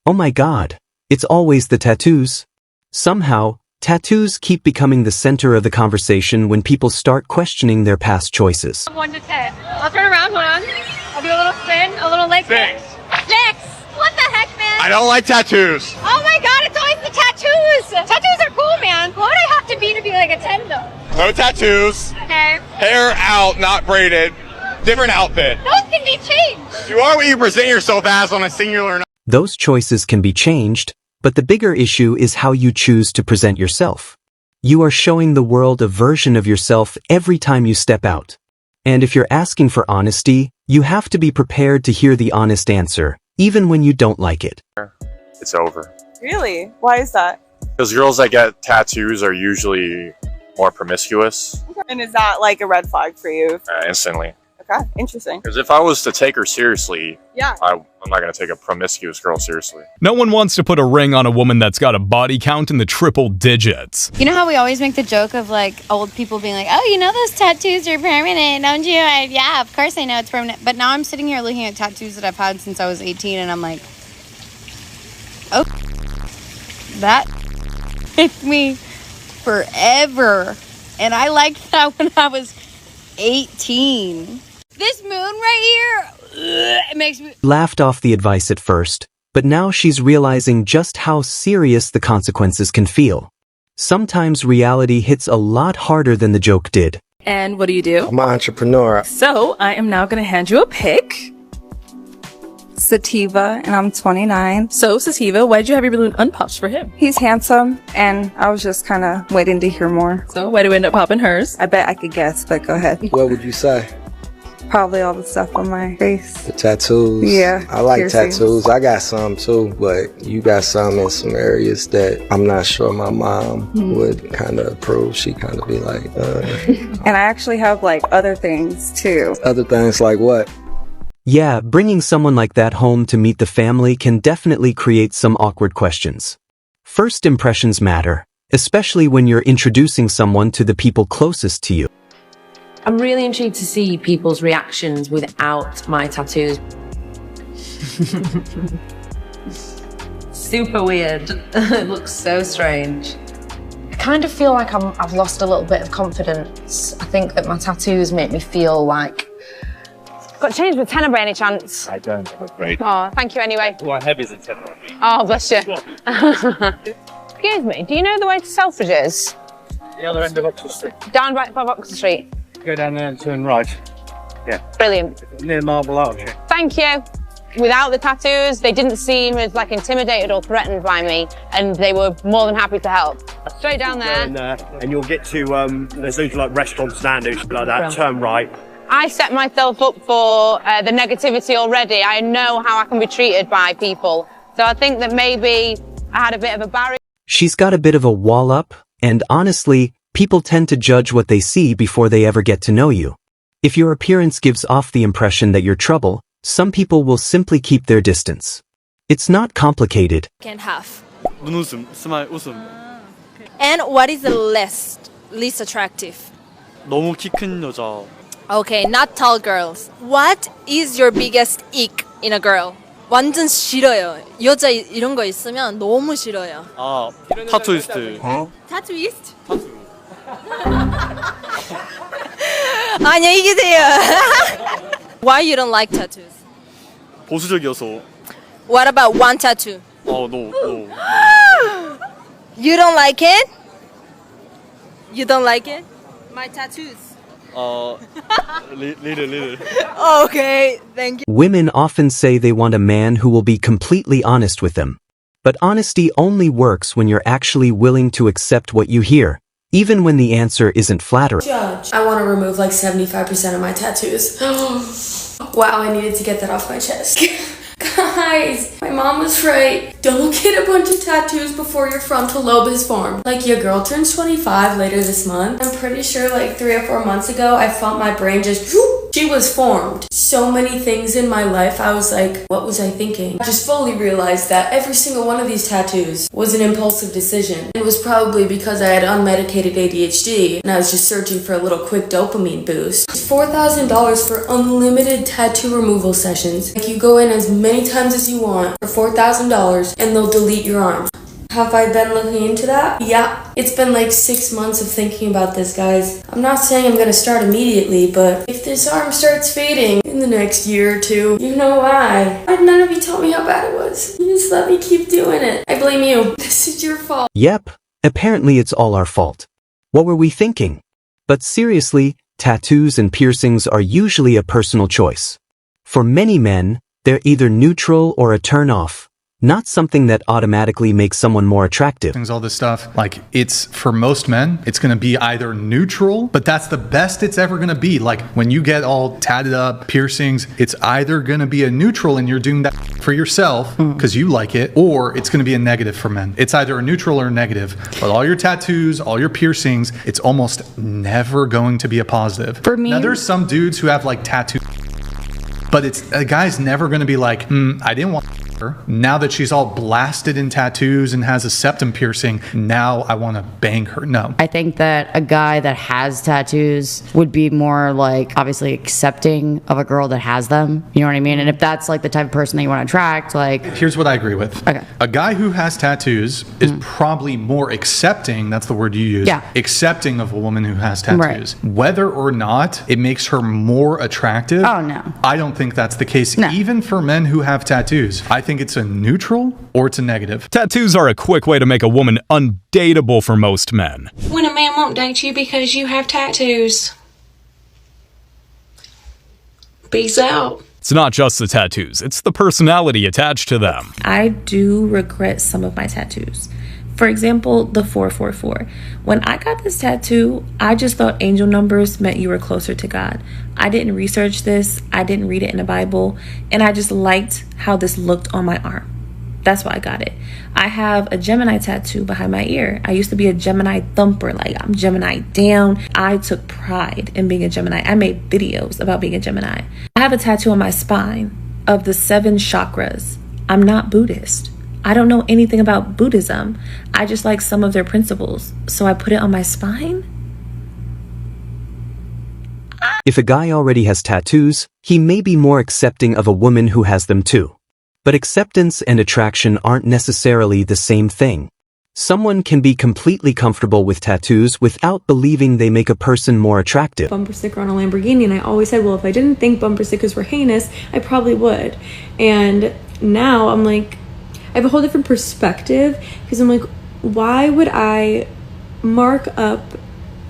Oh my god, it's always the tattoos. Somehow, tattoos keep becoming the center of the conversation when people start questioning their past choices. 1 to 10. I'll turn around, hold on. I'll do a little spin, a little leg spin. 6. What the heck, man? I don't like tattoos. Oh my god, it's always the tattoos. Tattoos are cool, man. What would I have to be like a 10 though? No tattoos. Okay. Hair out, not braided. Different outfit. Those can be changed. You are what you present yourself as on a singular. Those choices can be changed, but the bigger issue is how you choose to present yourself. You are showing the world a version of yourself every time you step out. And if you're asking for honesty, you have to be prepared to hear the honest answer, even when you don't like it. It's over. Really? Why is that? Because girls that get tattoos are usually more promiscuous. And is that like a red flag for you? Instantly. Okay, interesting. Because if I was to take her seriously, Yeah. I'm not going to take a promiscuous girl seriously. No one wants to put a ring on a woman that's got a body count in the triple digits. You know how we always make the joke of like old people being like, oh, you know those tattoos are permanent, don't you? Yeah, of course I know it's permanent. But now I'm sitting here looking at tattoos that I've had since I was 18 and I'm like, oh, that hit me forever. And I liked that when I was 18. This moon right here, it makes me... Laughed off the advice at first, but now she's realizing just how serious the consequences can feel. Sometimes reality hits a lot harder than the joke did. And what do you do? I'm an entrepreneur. So I am now going to hand you a pic. Sativa, and I'm 29. So, Sativa, why'd you have your balloon unpopped for him? He's handsome, and I was just kind of waiting to hear more. So, why'd you end up popping hers? I bet I could guess, but go ahead. What would you say? Probably all the stuff on my face. The tattoos. Yeah. I like piercings. tattoos. I got some too, but you got some in some areas that I'm not sure my mom would kind of approve. She kind of be like, And I actually have like other things too. Other things like what? Yeah, bringing someone like that home to meet the family can definitely create some awkward questions. First impressions matter, especially when you're introducing someone to the people closest to you. I'm really intrigued to see people's reactions without my tattoos. Super weird. It looks so strange. I kind of feel like I've lost a little bit of confidence. I think that my tattoos make me feel like... Got changed with tenor by any chance? I don't, look great. Oh, thank you anyway. What heavy is a tenor? Oh, bless you. Excuse me, do you know the way to Selfridges? The other end of Oxford Street. Down right by Oxford Street. Go down there and turn right. Yeah. Brilliant. Near Marble Arch. Yeah. Thank you. Without the tattoos, they didn't seem as like intimidated or threatened by me, and they were more than happy to help. Straight down there. And you'll get to, there's those like restaurant standards like that, turn right. I set myself up for the negativity already. I know how I can be treated by people. So I think that maybe I had a bit of a barrier. She's got a bit of a wall up, and honestly, people tend to judge what they see before they ever get to know you. If your appearance gives off the impression that you're trouble, some people will simply keep their distance. It's not complicated. Can have. 눈웃음, 스마일, 웃음. And what is the least attractive? 너무 키 큰 여자. Okay, not tall girls. What is your biggest ick in a girl? 완전 싫어요. 여자 이런 거 있으면 너무 싫어요. 아, 타투이스트. 타투이스트? 안녕히 계세요. Why you don't like tattoos? 보수적이어서. What about one tattoo? No. You don't like it? You don't like it? My tattoos. Little. Okay, thank you. Women often say they want a man who will be completely honest with them. But honesty only works when you're actually willing to accept what you hear, even when the answer isn't flattering. Judge, I want to remove like 75% of my tattoos. Wow, I needed to get that off my chest. Guys, my mom was right. Don't get a bunch of tattoos before your frontal lobe is formed. Like, your girl turns 25 later this month. I'm pretty sure like 3 or 4 months ago, I felt my brain just whoop, She was formed. So many things in my life, I was like, what was I thinking? I just fully realized that every single one of these tattoos was an impulsive decision. It was probably because I had unmedicated ADHD and I was just searching for a little quick dopamine boost. It's $4,000 for unlimited tattoo removal sessions. Like, you go in as many times as you want for $4,000 and they'll delete your arm. Have I been looking into that? Yeah. It's been like 6 months of thinking about this, guys. I'm not saying I'm gonna start immediately, but if this arm starts fading in the next year or two, you know why. Why did none of you tell me how bad it was? You just let me keep doing it. I blame you. This is your fault. Yep, apparently it's all our fault. What were we thinking? But seriously, tattoos and piercings are usually a personal choice. For many men, they're either neutral or a turn-off. Not something that automatically makes someone more attractive. All this stuff, like, it's for most men, it's going to be either neutral, but that's the best it's ever going to be. Like, when you get all tatted up, piercings, it's either going to be a neutral and you're doing that for yourself because you like it, or it's going to be a negative for men. It's either a neutral or a negative. But all your tattoos, all your piercings, it's almost never going to be a positive. For me, now there's some dudes who have like tattoos, but it's a guy's never going to be like, I didn't want her. Now that she's all blasted in tattoos and has a septum piercing, now I want to bang her. No. I think that a guy that has tattoos would be more like obviously accepting of a girl that has them. You know what I mean? And if that's like the type of person that you want to attract, like... Here's what I agree with. Okay. A guy who has tattoos is probably more accepting, that's the word you use, accepting of a woman who has tattoos. Right. Whether or not it makes her more attractive, oh no, I don't think that's the case. No. Even for men who have tattoos, I think it's a neutral or it's a negative. Tattoos are a quick way to make a woman undateable for most men. When a man won't date you because you have tattoos. Peace out. It's not just the tattoos, it's the personality attached to them. I do regret some of my tattoos. For example, the 444. When I got this tattoo, I just thought angel numbers meant you were closer to God. I didn't research this, I didn't read it in the Bible, and I just liked how this looked on my arm. That's why I got it. I have a Gemini tattoo behind my ear. I used to be a Gemini thumper, like I'm Gemini down. I took pride in being a Gemini. I made videos about being a Gemini. I have a tattoo on my spine of the 7 chakras. I'm not Buddhist. I don't know anything about Buddhism. I just like some of their principles. So I put it on my spine. If a guy already has tattoos, he may be more accepting of a woman who has them too. But acceptance and attraction aren't necessarily the same thing. Someone can be completely comfortable with tattoos without believing they make a person more attractive. Bumper sticker on a Lamborghini, and I always said, well, if I didn't think bumper stickers were heinous, I probably would. And now I'm like, I have a whole different perspective, because I'm like, why would I mark up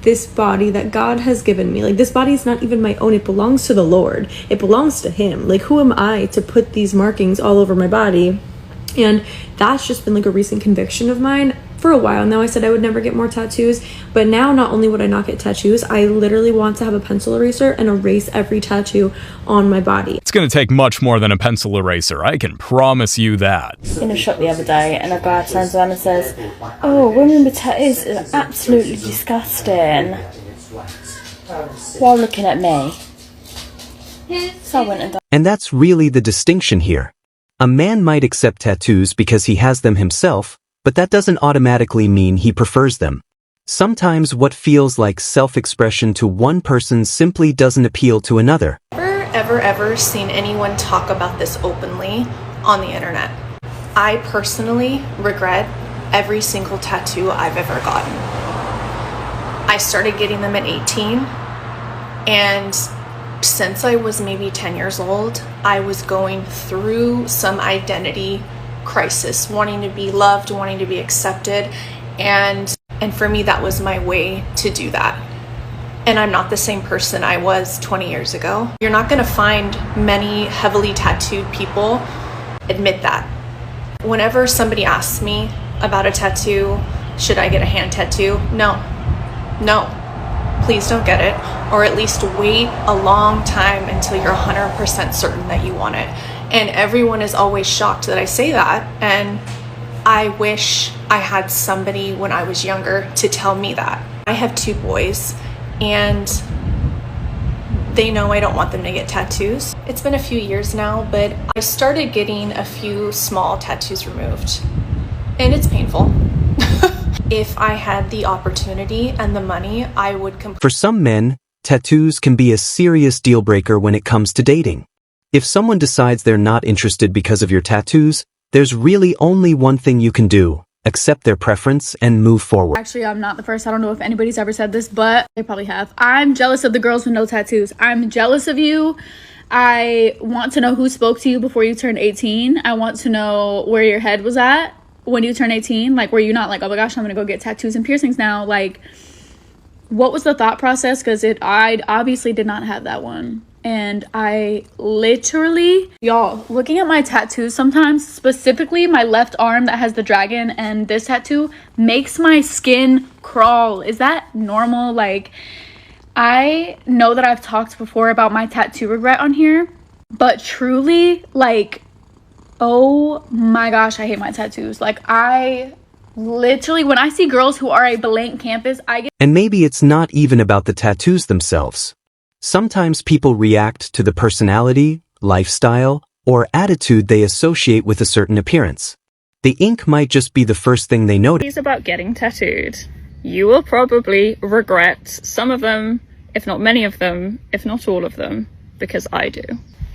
this body that God has given me? Like, this body is not even my own. It belongs to the Lord. It belongs to Him. Like, who am I to put these markings all over my body? And that's just been like a recent conviction of mine for a while. Now, I said I would never get more tattoos, but now not only would I not get tattoos, I literally want to have a pencil eraser and erase every tattoo on my body. It's going to take much more than a pencil eraser, I can promise you that. In a shop the other day, and a guy turns around and says, "Oh, women with tattoos is absolutely disgusting," while looking at me. So I went and And that's really the distinction here. A man might accept tattoos because he has them himself, but that doesn't automatically mean he prefers them. Sometimes what feels like self-expression to one person simply doesn't appeal to another. Ever seen anyone talk about this openly on the internet? I personally regret every single tattoo I've ever gotten. I started getting them at 18, and since I was maybe 10 years old, I was going through some identity crisis, wanting to be loved, wanting to be accepted, and for me that was my way to do that. And I'm not the same person I was 20 years ago. You're not going to find many heavily tattooed people admit that. Whenever somebody asks me about a tattoo, should I get a hand tattoo? No, please don't get it, or at least wait a long time until you're 100% certain that you want it. And everyone is always shocked that I say that, and I wish I had somebody when I was younger to tell me that. I have 2 boys, and They know I don't want them to get tattoos. It's been a few years now, but I started getting a few small tattoos removed, and it's painful. If I had the opportunity and the money, I would For some men, tattoos can be a serious deal breaker when it comes to dating. If someone decides they're not interested because of your tattoos, there's really only one thing you can do: accept their preference and move forward. Actually, I'm not the first. I don't know if anybody's ever said this, but they probably have. I'm jealous of the girls with no tattoos. I'm jealous of you. I want to know who spoke to you before you turned 18. I want to know where your head was at when you turned 18. Like, were you not like, oh my gosh, I'm gonna go get tattoos and piercings now? Like, what was the thought process? Because I obviously did not have that one. And I literally, y'all, looking at my tattoos sometimes, specifically my left arm that has the dragon and this tattoo, makes my skin crawl. Is that normal? Like, I know that I've talked before about my tattoo regret on here, but truly, like, oh my gosh, I hate my tattoos. Like, I literally, when I see girls who are a blank canvas, I get... And maybe it's not even about the tattoos themselves. Sometimes people react to the personality, lifestyle, or attitude they associate with a certain appearance. The ink might just be the first thing they notice. About getting tattooed. You will probably regret some of them, if not many of them, if not all of them, because I do.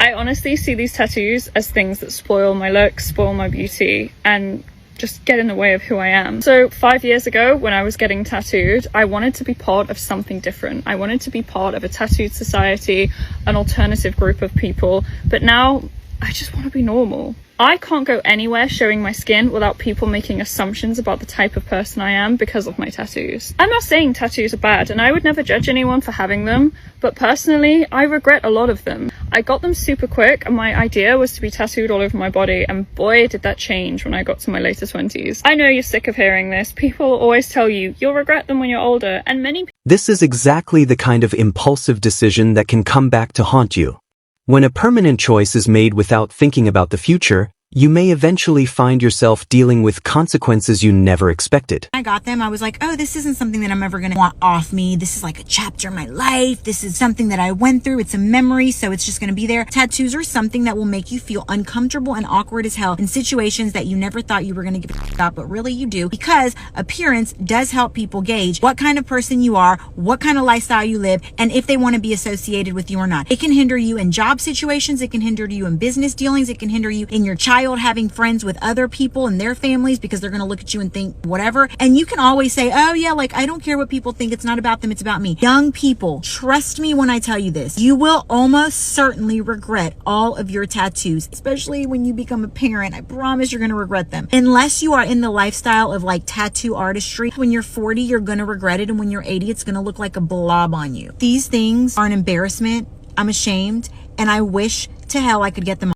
I honestly see these tattoos as things that spoil my look, spoil my beauty, and just get in the way of who I am. So 5 years ago, when I was getting tattooed, I wanted to be part of something different. I wanted to be part of a tattooed society, an alternative group of people, but now I just want to be normal. I can't go anywhere showing my skin without people making assumptions about the type of person I am because of my tattoos. I'm not saying tattoos are bad, and I would never judge anyone for having them, but personally, I regret a lot of them. I got them super quick, and my idea was to be tattooed all over my body, and boy, did that change when I got to my later 20s. I know you're sick of hearing this. People always tell you, you'll regret them when you're older, and many people... This is exactly the kind of impulsive decision that can come back to haunt you. When a permanent choice is made without thinking about the future, you may eventually find yourself dealing with consequences you never expected. I got them. I was like, oh, this isn't something that I'm ever going to want off me. This is like a chapter in my life. This is something that I went through. It's a memory, so it's just going to be there. Tattoos are something that will make you feel uncomfortable and awkward as hell in situations that you never thought you were going to give a about, but really you do, because appearance does help people gauge what kind of person you are, what kind of lifestyle you live, and if they want to be associated with you or not. It can hinder you in job situations. It can hinder you in business dealings. It can hinder you in your child having friends with other people and their families, because they're going to look at you and think whatever. And you can always say, oh yeah, like, I don't care what people think. It's not about them. It's about me. Young people, trust me when I tell you this. You will almost certainly regret all of your tattoos, especially when you become a parent. I promise you're going to regret them. Unless you are in the lifestyle of like tattoo artistry. When you're 40, you're going to regret it. And when you're 80, it's going to look like a blob on you. These things are an embarrassment. I'm ashamed. And I wish to hell I could get them